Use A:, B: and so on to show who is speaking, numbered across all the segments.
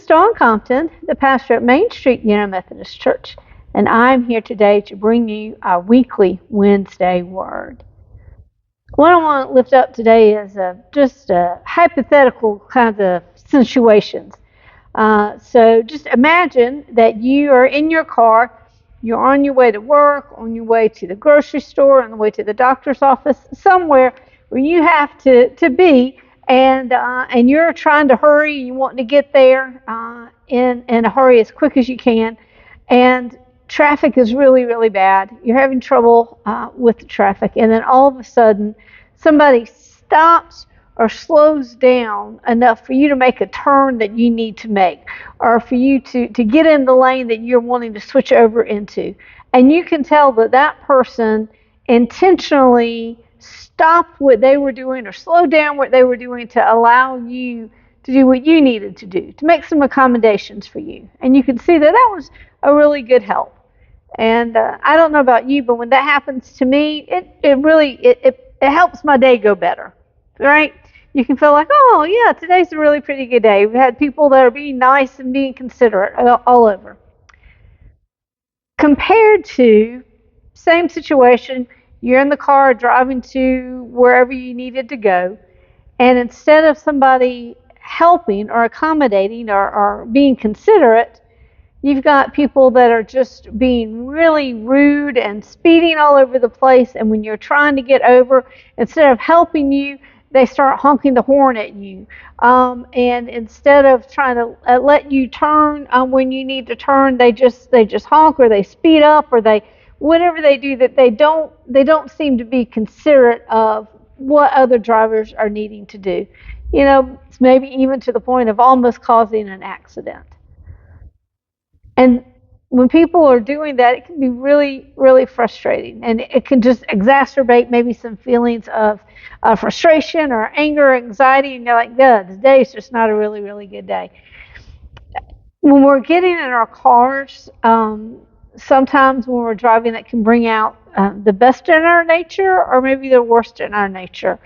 A: is Dawn Compton, the pastor at Main Street United Methodist Church, and I'm here today to bring you our weekly Wednesday Word. What I want to lift up today is just hypothetical kinds of situations. So just imagine that you are in your car, you're on your way to work, on your way to the grocery store, on the way to the doctor's office, somewhere where you have to be, and you're trying to hurry, you want to get there in a hurry as quick as you can, and traffic is really, really bad. You're having trouble with the traffic, and then all of a sudden somebody stops or slows down enough for you to make a turn that you need to make, or for you to get in the lane that you're wanting to switch over into. And you can tell that that person intentionally stopped what they were doing or slowed down what they were doing to allow you to do what you needed to do, to make some accommodations for you. And you can see that that was a really good help. And I don't know about you, but when that happens to me, it really helps my day go better, right? You can feel like, oh, yeah, today's a really pretty good day. We've had people that are being nice and being considerate all over. Compared to, same situation, you're in the car driving to wherever you needed to go, and instead of somebody helping or accommodating or being considerate, you've got people that are just being really rude and speeding all over the place, and when you're trying to get over, instead of helping you, they start honking the horn at you. And instead of trying to let you turn when you need to turn, they just honk, or they speed up, or they whatever they do, that they don't seem to be considerate of what other drivers are needing to do. You know, maybe even to the point of almost causing an accident. And when people are doing that, it can be really, really frustrating, and it can just exacerbate maybe some feelings of frustration or anger or anxiety, and you're like, yeah, today is just not a really, really good day. When we're getting in our cars, sometimes when we're driving, that can bring out the best in our nature or maybe the worst in our nature.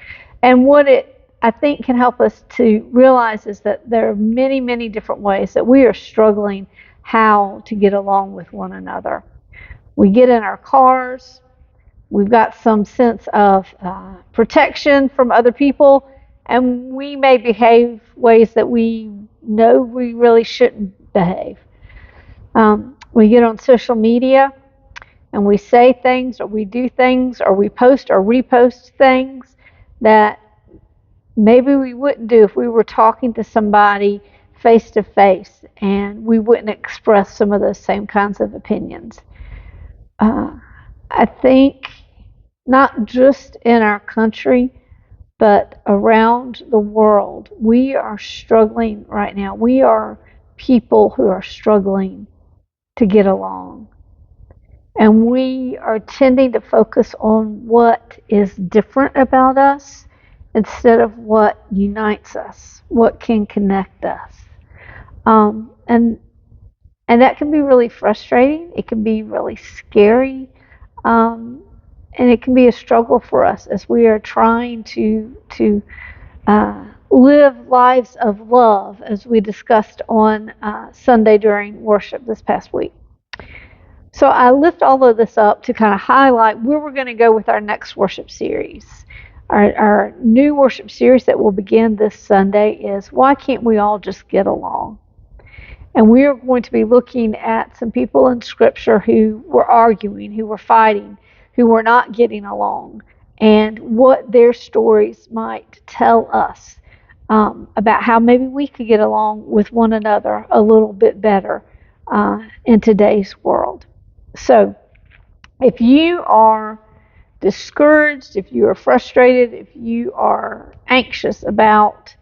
A: And what it, I think, can help us to realize is that there are many, many different ways that we are struggling how to get along with one another. We get in our cars, we've got some sense of protection from other people, and we may behave ways that we know we really shouldn't behave. We get on social media and we say things, or we do things, or we post or repost things that maybe we wouldn't do if we were talking to somebody face to face, and we wouldn't express some of those same kinds of opinions. I think not just in our country, but around the world, we are struggling right now. We are people who are struggling to get along. And we are tending to focus on what is different about us instead of what unites us, what can connect us. And that can be really frustrating. It can be really scary. And it can be a struggle for us as we are trying to live lives of love, as we discussed on Sunday during worship this past week. So I lift all of this up to kind of highlight where we're going to go with our next worship series. Our new worship series that will begin this Sunday is Why Can't We All Just Get Along? And we are going to be looking at some people in Scripture who were arguing, who were fighting, who were not getting along, and what their stories might tell us about how maybe we could get along with one another a little bit better in today's world. So if you are discouraged, if you are frustrated, if you are anxious about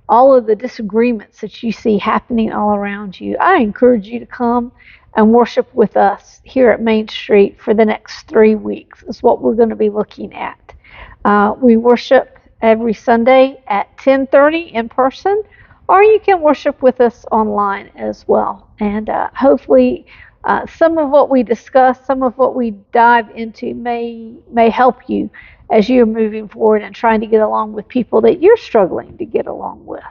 A: all of the disagreements that you see happening all around you, I encourage you to come and worship with us here at Main Street for the next 3 weeks. Is what we're going to be looking at. We worship every Sunday at 10:30 in person, or you can worship with us online as well. And hopefully some of what we discuss, some of what we dive into may help you as you're moving forward and trying to get along with people that you're struggling to get along with.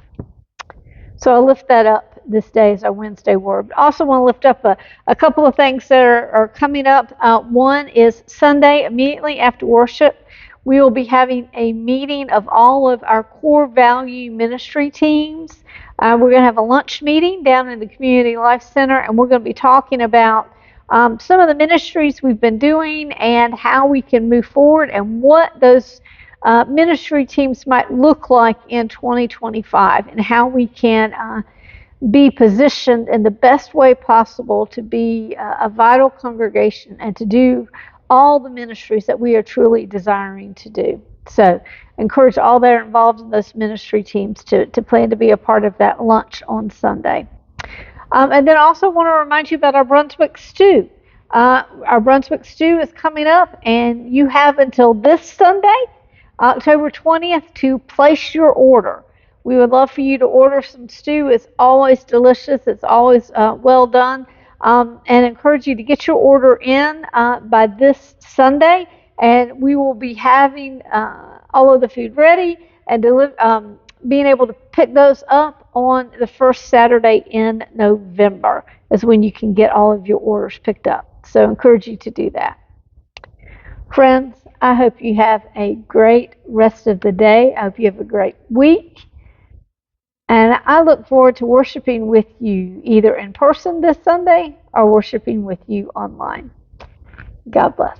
A: So I lift that up this day as our Wednesday word. But also want to lift up a couple of things that are coming up. One is Sunday, immediately after worship, we will be having a meeting of all of our core value ministry teams. We're going to have a lunch meeting down in the Community Life Center, and we're going to be talking about some of the ministries we've been doing and how we can move forward and what those ministry teams might look like in 2025 and how we can be positioned in the best way possible to be a vital congregation and to do all the ministries that we are truly desiring to do. So encourage all that are involved in those ministry teams to plan to be a part of that lunch on Sunday. And then also want to remind you about our Brunswick Stew. Our Brunswick Stew is coming up, and you have until this Sunday, October 20th, to place your order. We would love for you to order some stew. It's always delicious. It's always well done. And encourage you to get your order in by this Sunday. And we will be having all of the food ready and being able to pick those up on the first Saturday in November is when you can get all of your orders picked up. So I encourage you to do that. Friends, I hope you have a great rest of the day. I hope you have a great week. And I look forward to worshiping with you either in person this Sunday or worshiping with you online. God bless.